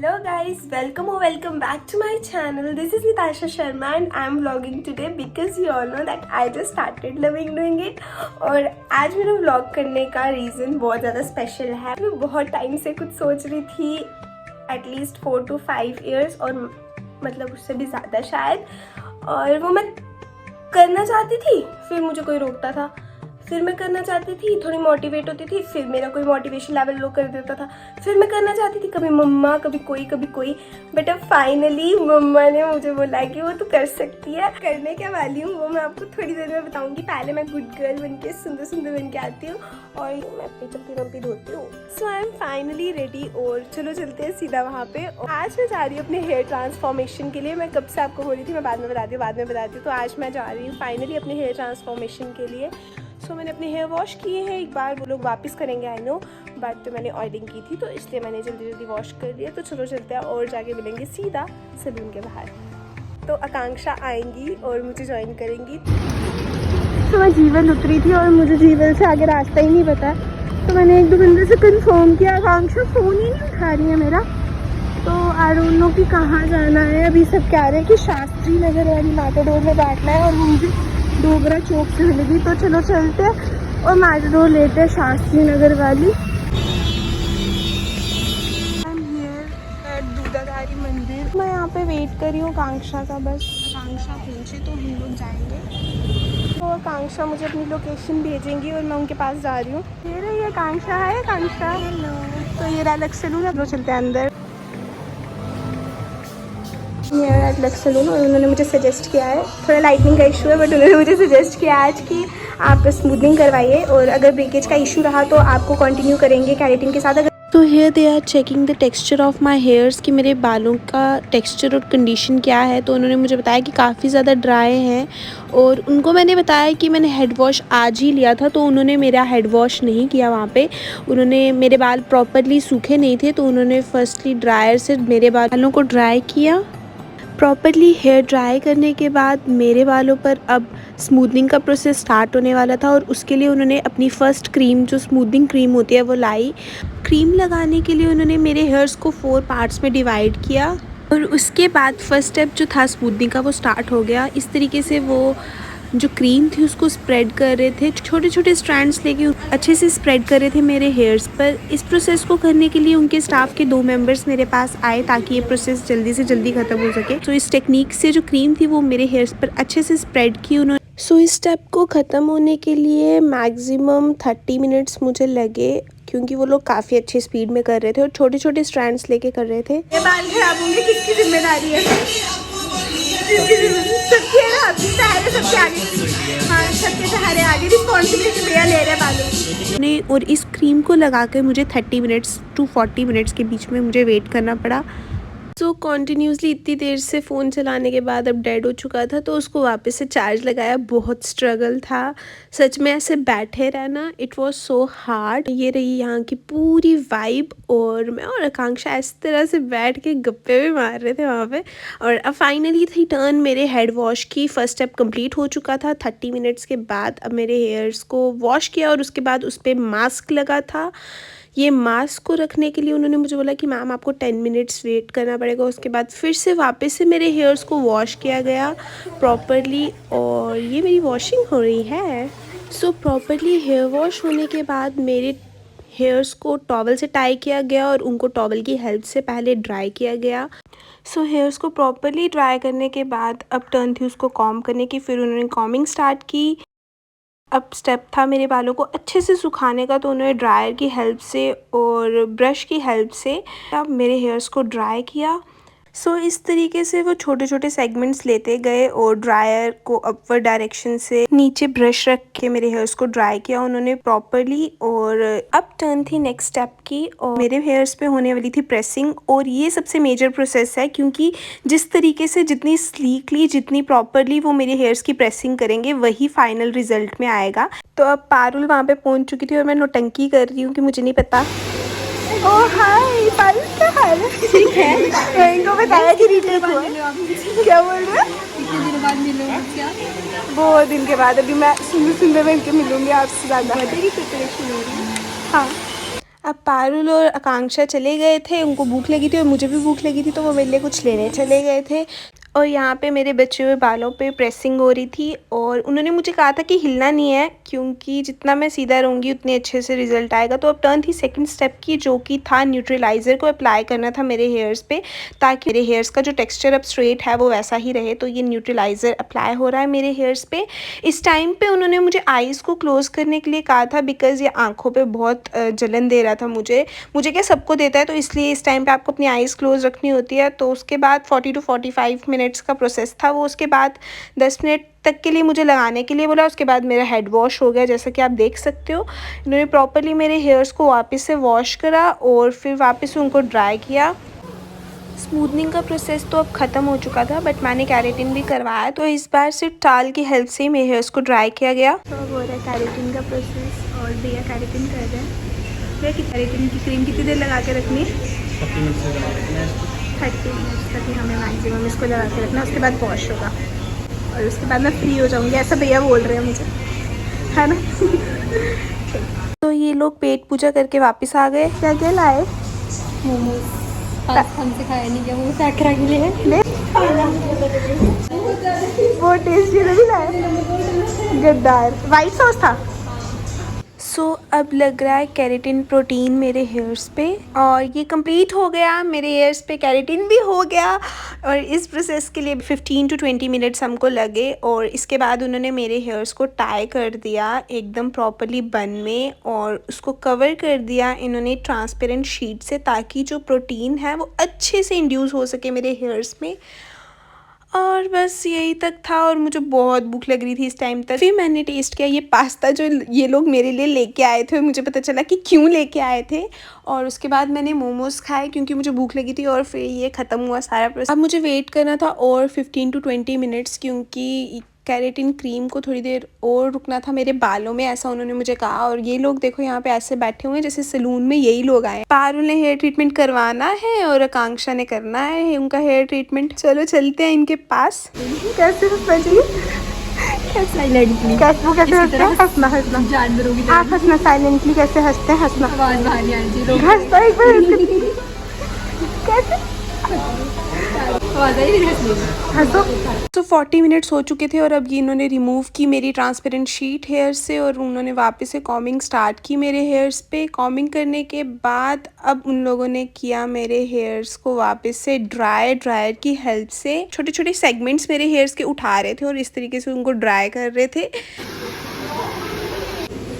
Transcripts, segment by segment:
Hello guys, welcome back to my channel. This is Natasha Sharma and I am vlogging today because you all know that I just started loving doing it. और आज मेरा vlog करने का reason बहुत ज़्यादा special है. मैं बहुत टाइम से कुछ सोच रही थी, at least 4 to 5 years और मतलब उससे भी ज़्यादा शायद, और वो मैं करना चाहती थी, फिर मुझे कोई रोकता था, फिर मैं करना चाहती थी, थोड़ी मोटिवेट होती थी, फिर मेरा कोई मोटिवेशन लेवल लो कर देता था, फिर मैं करना चाहती थी, कभी मम्मा कभी कोई, बट अब फाइनली मम्मा ने मुझे बोला कि वो तू कर सकती है. करने क्या वाली हूँ वो मैं आपको थोड़ी देर में बताऊंगी. पहले मैं गुड गर्ल बन के सुंदर बन के आती हूँ और मैं अपनी चप्पी धोती हूँ. सो आई एम फाइनली रेडी और चलो चलते हैं सीधा वहाँ पे. आज मैं जा रही हूँ अपने हेयर ट्रांसफॉर्मेशन के लिए. मैं कब से आपको बोल रही थी मैं बाद में बताती हूँ. तो आज मैं जा रही हूँ फाइनली अपने हेयर ट्रांसफॉर्मेशन के लिए. सो मैंने अपने हेयर वॉश किए हैं एक बार, वो लोग वापस करेंगे आई नो, बट तो मैंने ऑयलिंग की थी तो इसलिए मैंने जल्दी वॉश कर लिया. तो चलो चलते हैं और जाके मिलेंगे सीधा सलून के बाहर. तो आकांक्षा आएंगी और मुझे ज्वाइन करेंगी. तो मैं जीवल उतरी थी और मुझे जीवल से आगे रास्ता ही नहीं पता, तो मैंने एक दो बंदे से कंफर्म किया. आकांक्षा फ़ोन ही नहीं उठा रही है मेरा, तो आई डोंट नो कि कहाँ जाना है. अभी सब कह रहे हैं कि शास्त्री नगर वाली मैटाडोर में बैठना है और मुझे डोगरा चौक से मिलेगी. तो चलो चलते हैं और मैटाडोर लेते हैं शास्त्री नगर वाली. दूधाधारी मंदिर. मैं यहाँ पे वेट कर रही हूँ आकांक्षा का. बस आकांक्षा पहुँचे तो हम लोग जाएंगे. तो आकांक्षा मुझे अपनी लोकेशन भेजेंगी और मैं उनके पास जा रही हूँ. ये रही आकांक्षा. है आकांक्षा. हेलो. तो ये रहा सलून. अब लोग चलते हैं अंदर. मेरा सलून और उन्होंने मुझे सजेस्ट किया है, थोड़ा लाइटनिंग का इशू है बट उन्होंने मुझे सजेस्ट किया आज कि आप स्मूथनिंग करवाइए और अगर ब्रेकेज का इशू रहा तो आपको कंटिन्यू करेंगे केराटिन के साथ. अगर तो hair they are checking the texture of my hairs कि मेरे बालों का टेक्सचर और कंडीशन क्या है. तो उन्होंने मुझे बताया कि काफ़ी ज़्यादा ड्राई हैं और उनको मैंने बताया कि मैंने हेड वॉश आज ही लिया था, तो उन्होंने मेरा हेड वॉश नहीं किया वहाँ पे. उन्होंने मेरे बाल प्रॉपरली सूखे नहीं थे तो उन्होंने फर्स्टली ड्रायर से मेरे बालों को ड्राई किया. प्रॉपरली हेयर ड्राई करने के बाद मेरे बालों पर अब स्मूथनिंग का प्रोसेस स्टार्ट होने वाला था और उसके लिए उन्होंने अपनी फ़र्स्ट क्रीम जो स्मूथनिंग क्रीम होती है वो लाई. क्रीम लगाने के लिए उन्होंने मेरे हेयर्स को 4 पार्ट्स में डिवाइड किया और उसके बाद फर्स्ट स्टेप जो था स्मूथनिंग का वो स्टार्ट हो गया. इस तरीके से वो जो क्रीम थी उसको स्प्रेड कर रहे थे, छोटे स्ट्रैंड्स लेके अच्छे से स्प्रेड कर रहे थे मेरे हेयर्स पर. इस प्रोसेस को करने के लिए उनके स्टाफ के 2 मेंबर्स मेरे पास आए ताकि ये प्रोसेस जल्दी से जल्दी ख़त्म हो सके. तो इस टेक्निक से जो क्रीम थी वो मेरे हेयर्स पर अच्छे से स्प्रेड की उन्होंने. सो इस स्टेप को ख़त्म होने के लिए मैक्सिमम 30 मिनट्स मुझे लगे क्योंकि वो लोग काफ़ी अच्छी स्पीड में कर रहे थे और छोटे स्ट्रैंड्स लेके कर रहे थे. ये बाल खराब होंगे किसकी जिम्मेदारी है? सबकी है ना, अपनी सहारे सबके आगे. हाँ, सबके सहारे आगे रिस्पॉन्सिबिलिटी भैया ले रहे बालों ने. और इस क्रीम को लगा कर मुझे 30 मिनट्स टू 40 मिनट्स के बीच में मुझे वेट करना पड़ा. सो कॉन्टीन्यूसली इतनी देर से फ़ोन चलाने के बाद अब डेड हो चुका था तो उसको वापस से चार्ज लगाया. बहुत स्ट्रगल था सच में, ऐसे बैठे रहना. It was so hard. ये रही यहाँ की पूरी वाइब और मैं और आकांक्षा इस तरह से बैठ के गप्पे भी मार रहे थे वहाँ पे. और अब फाइनली थी टर्न मेरे हेड वॉश की. फर्स्ट स्टेप कंप्लीट हो चुका था. 30 मिनट्स के बाद अब मेरे हेयर्स को वॉश किया और उसके बाद उस पर मास्क लगा था. ये मास्क को रखने के लिए उन्होंने मुझे बोला कि मैम आपको 10 मिनट्स वेट करना पड़ेगा. उसके बाद फिर से वापस से मेरे हेयर्स को वॉश किया गया प्रॉपरली और ये मेरी वॉशिंग हो रही है. सो प्रॉपरली हेयर वॉश होने के बाद मेरे हेयर्स को टॉवल से टाई किया गया और उनको टॉवल की हेल्प से पहले ड्राई किया गया. सो हेयर्स को प्रॉपरली ड्राई करने के बाद अब टर्न थी उसको कॉम्ब करने की. फिर उन्होंने कॉम्बिंग स्टार्ट की. अब स्टेप था मेरे बालों को अच्छे से सुखाने का, तो उन्होंने ड्रायर की हेल्प से और ब्रश की हेल्प से अब मेरे हेयर्स को ड्राई किया. सो इस तरीके से वो छोटे सेगमेंट्स लेते गए और ड्रायर को अपवर्ड डायरेक्शन से नीचे ब्रश रख के मेरे हेयर्स को ड्राई किया उन्होंने प्रॉपरली. और अब टर्न थी नेक्स्ट स्टेप की और मेरे हेयर्स पे होने वाली थी प्रेसिंग. और ये सबसे मेजर प्रोसेस है क्योंकि जिस तरीके से जितनी स्लीकली जितनी प्रॉपरली वो मेरे हेयर्स की प्रेसिंग करेंगे वही फाइनल रिजल्ट में आएगा. तो अब पारुल वहाँ पे पहुँच चुकी थी और मैं नौटंकी कर रही हूँ कि मुझे नहीं पता. ओह हाय पारुल, क्या हाल है? ठीक है. तो इनको बताया कि रीटेक हुआ. क्या बोल रहे हो? कितने दिन बाद मिलो? क्या बहुत दिन के बाद. अभी मैं सुंदर बन के मिलूंगी आपसे ज़्यादा. बर्थडे की प्रिपरेशन हो रही है. हाँ अब पारुल और आकांक्षा चले गए थे, उनको भूख लगी थी और मुझे भी भूख लगी थी, तो वो मेरे लिए कुछ लेने चले गए थे। और यहाँ पे मेरे बचे हुए बालों पे प्रेसिंग हो रही थी और उन्होंने मुझे कहा था कि हिलना नहीं है, क्योंकि जितना मैं सीधा रहूँगी उतने अच्छे से रिजल्ट आएगा। तो अब टर्न थी सेकंड स्टेप की, जो कि था न्यूट्रलाइज़र को अप्लाई करना था मेरे हेयर्स पे, ताकि मेरे हेयर्स का जो टेक्सचर अब स्ट्रेट है वो वैसा ही रहे। तो ये न्यूट्रलाइज़र अप्लाई हो रहा है मेरे हेयर्स पे। इस टाइम पे उन्होंने मुझे आईज़ को क्लोज़ करने के लिए कहा था, बिकॉज़ ये आँखों पे बहुत जलन दे रहा था मुझे क्या सबको देता है, तो इसलिए इस टाइम पे आपको अपनी आईज़ क्लोज़ रखनी होती है। तो उसके बाद 40 to 45 मिनट्स का प्रोसेस था वो। उसके बाद 10 मिनट तक के लिए मुझे लगाने के लिए बोला। उसके बाद मेरा हेड वॉश हो गया, जैसा कि आप देख सकते हो। इन्होंने प्रॉपर्ली मेरे हेयर्स को वापस से वॉश करा और फिर वापस से उनको ड्राई किया। स्मूथनिंग का प्रोसेस तो अब ख़त्म हो चुका था, बट मैंने कैरेटिन भी करवाया, तो इस बार सिर्फ टाल की हेल्प से ही मेरे हेयर्स को ड्राई किया गया। तो अब हो रहा है कैरेटिन का प्रोसेस और भैया कैरेटिन कर रहे हैं। भैया कि कैरेटिन की क्रीम कितनी देर लगा के रखनी है? 30 मिनट्स तक ही हमें मैक्सिमम इसको लगा के रखना, उसके बाद वॉश होगा और उसके बाद मैं फ्री हो जाऊँगी, ऐसा भैया बोल रहे हैं मुझे, है ना। तो ये लोग पेट पूजा करके वापस आ गए। क्या क्या लाए? मोमोज हमसे खाया नहीं गया, वो सैकरा के लिए है। वो टेस्टी भी लाए, गद्दार। वाइट सॉस था। सो अब लग रहा है केराटिन प्रोटीन मेरे हेयर्स पे, और ये कंप्लीट हो गया। मेरे हेयर्स पे केराटिन भी हो गया और इस प्रोसेस के लिए 15 to 20 मिनट्स हमको लगे। और इसके बाद उन्होंने मेरे हेयर्स को टाई कर दिया एकदम प्रॉपर्ली बन में, और उसको कवर कर दिया इन्होंने ट्रांसपेरेंट शीट से, ताकि जो प्रोटीन है वो अच्छे से इंड्यूस हो सके मेरे हेयर्स में। और बस यही तक था, और मुझे बहुत भूख लग रही थी इस टाइम तक। फिर मैंने टेस्ट किया ये पास्ता जो ये लोग मेरे लिए लेके आए थे, मुझे पता चला कि क्यों लेके आए थे। और उसके बाद मैंने मोमोज़ खाए क्योंकि मुझे भूख लगी थी, और फिर ये ख़त्म हुआ सारा प्रोसेस। अब मुझे वेट करना था और 15 to 20 मिनट्स, क्योंकि केराटिन क्रीम को थोड़ी देर और रुकना था मेरे बालों में, ऐसा उन्होंने मुझे कहा। और ये लोग देखो यहाँ पे ऐसे बैठे हुए हैं जैसे सैलून में यही लोग आए। पारुल ने हेयर ट्रीटमेंट करवाना है और आकांक्षा ने करना है उनका हेयर ट्रीटमेंट। चलो चलते हैं इनके पास। कैसे साइलेंटली हंसना हंसना जानवरों की आप हंसना साइलेंटली कैसे हंसते हैं, हंसना आवाज बाहर नहीं आनी चाहिए, हंसता एक बार कैसे आवाज आई नहीं हंसने की। हंसो। तो 40 मिनट्स हो चुके थे और अब ये इन्होंने रिमूव की मेरी ट्रांसपेरेंट शीट हेयर से, और उन्होंने वापस से कॉमिंग स्टार्ट की मेरे हेयर्स पे। कॉमिंग करने के बाद अब उन लोगों ने किया मेरे हेयर्स को वापस से ड्रायर की हेल्प से। छोटे छोटे सेगमेंट्स मेरे हेयर्स के उठा रहे थे और इस तरीके से उनको ड्राई कर रहे थे। तो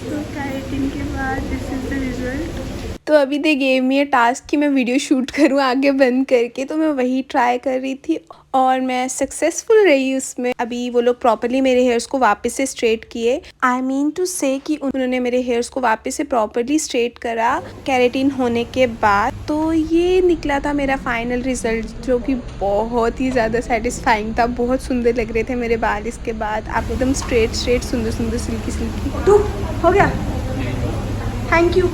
केराटिन के बाद दिस इज द रिजल्ट। तो अभी they gave me a task कि मैं वीडियो शूट करूँ आगे बंद करके, तो मैं वही ट्राई कर रही थी और मैं सक्सेसफुल रही उसमें। अभी वो लोग प्रॉपर्ली मेरे हेयर्स को वापस से स्ट्रेट किए। आई मीन टू से कि उन्होंने मेरे हेयर्स को वापस से प्रॉपर्ली स्ट्रेट करा केराटिन होने के बाद। तो ये निकला था मेरा फाइनल रिजल्ट, जो कि बहुत ही ज़्यादा सेटिस्फाइंग था। बहुत सुंदर लग रहे थे मेरे बाल इसके बाद, आप एकदम स्ट्रेट सुंदर सिल्की। तो हो गया। थैंक यू,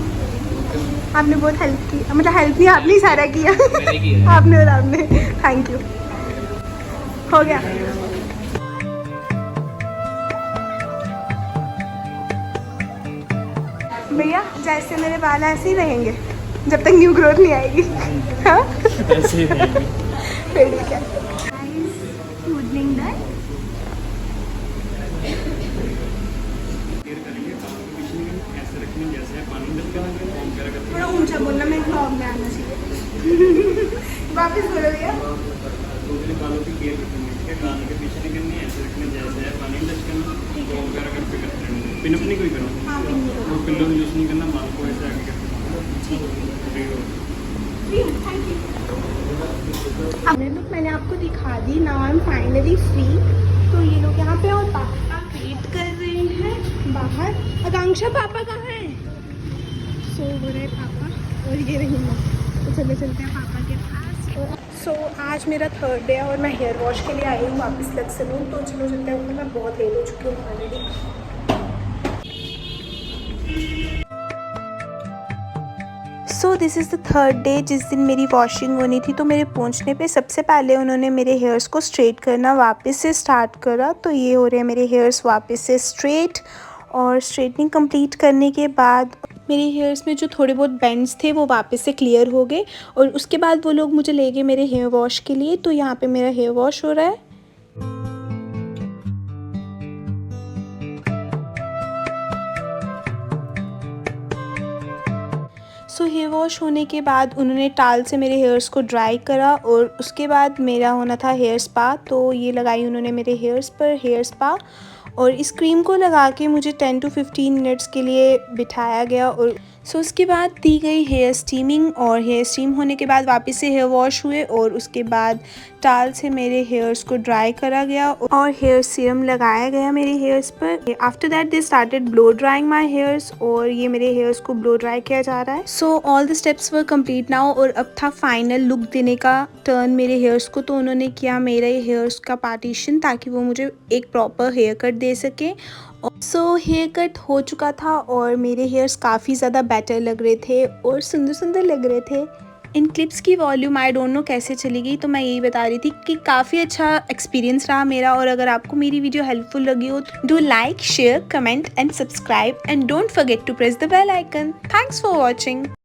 आपने बहुत हेल्प की, मतलब हेल्प नहीं, आपने ही सारा किया। आपने और आपने, थैंक यू। हो गया। भैया जैसे मेरे बाल ऐसे ही रहेंगे जब तक न्यू ग्रोथ नहीं आएगी। हाँ ऐसे ही रहेंगे। फिर ठीक है। थोड़ा ऊंचा बोलना, मैं ब्लॉग में आना चाहिए। वापस बोलो भैया। बालों की केयर करनी है, कान के पीछे नहीं करनी है, ऐसे रखना जैसे है, पानी टच करना, तो वगैरह करके करते रहना। पिन अप नहीं कोई करो, वो पिल्लो यूज नहीं करना, बाल को ऐसे आगे करके मैंने आपको दिखा दी। Now I am finally free. तो ये लोग यहाँ पे और पापा वेट कर रहे हैं बाहर। आकांक्षा पापा कहाँ हैं? सो हो रहे पापा और ये रही मैं। तो चले चलते हैं पापा के पास। सो आज मेरा 3rd डे है और मैं हेयर वॉश के लिए आई हूँ वापस लग सलून। तो चलो चलते हैं, मैं बहुत लेट हो चुकी हूँ already. So this is the 3rd day जिस दिन मेरी वॉशिंग होनी थी। तो मेरे पहुंचने पे सबसे पहले उन्होंने मेरे हेयर्स को स्ट्रेट करना वापस से स्टार्ट करा। तो ये हो रहे हैं मेरे हेयर्स वापस से स्ट्रेट, और स्ट्रेटनिंग कंप्लीट करने के बाद मेरे हेयर्स में जो थोड़े बहुत बेंड्स थे वो वापस से क्लियर हो गए और उसके बाद वो लोग मुझे ले गए मेरे हेयर वॉश के लिए। तो यहाँ पे मेरा हेयर वॉश हो रहा है। सो हेयर वॉश होने के बाद उन्होंने टाल से मेरे हेयर्स को ड्राई करा और उसके बाद मेरा होना था हेयर स्पा। तो ये लगाई उन्होंने मेरे हेयर्स पर हेयर स्पा और इस क्रीम को लगा के मुझे 10 to 15 मिनट्स के लिए बिठाया गया और उसके बाद दी गई हेयर स्टीमिंग और हेयर स्टीम होने के बाद वापस से हेयर वॉश हुए और उसके बाद टाल से मेरे हेयर्स को ड्राई करा गया और हेयर सीरम लगाया गया मेरे हेयर्स पर। After that they started blow drawing my hairs और ये मेरे हेयर्स को ब्लो ड्राई किया जा रहा है। So all the steps were complete now और अब था फाइनल लुक देने का टर्न मेरे हेयर्स को। तो उन्होंने किया मेरे हेयर्स का पार्टीशन ताकि वो मुझे एक प्रॉपर हेयर कट दे सके। सो हेयर कट हो चुका था और मेरे हेयर्स काफ़ी ज़्यादा बेटर लग रहे थे और सुंदर सुंदर लग रहे थे। इन क्लिप्स की वॉल्यूम आई डोंट नो कैसे चली गई, तो मैं यही बता रही थी कि काफ़ी अच्छा एक्सपीरियंस रहा मेरा। और अगर आपको मेरी वीडियो हेल्पफुल लगी हो do like, share, comment and subscribe and don't forget to press the bell icon. Thanks for watching.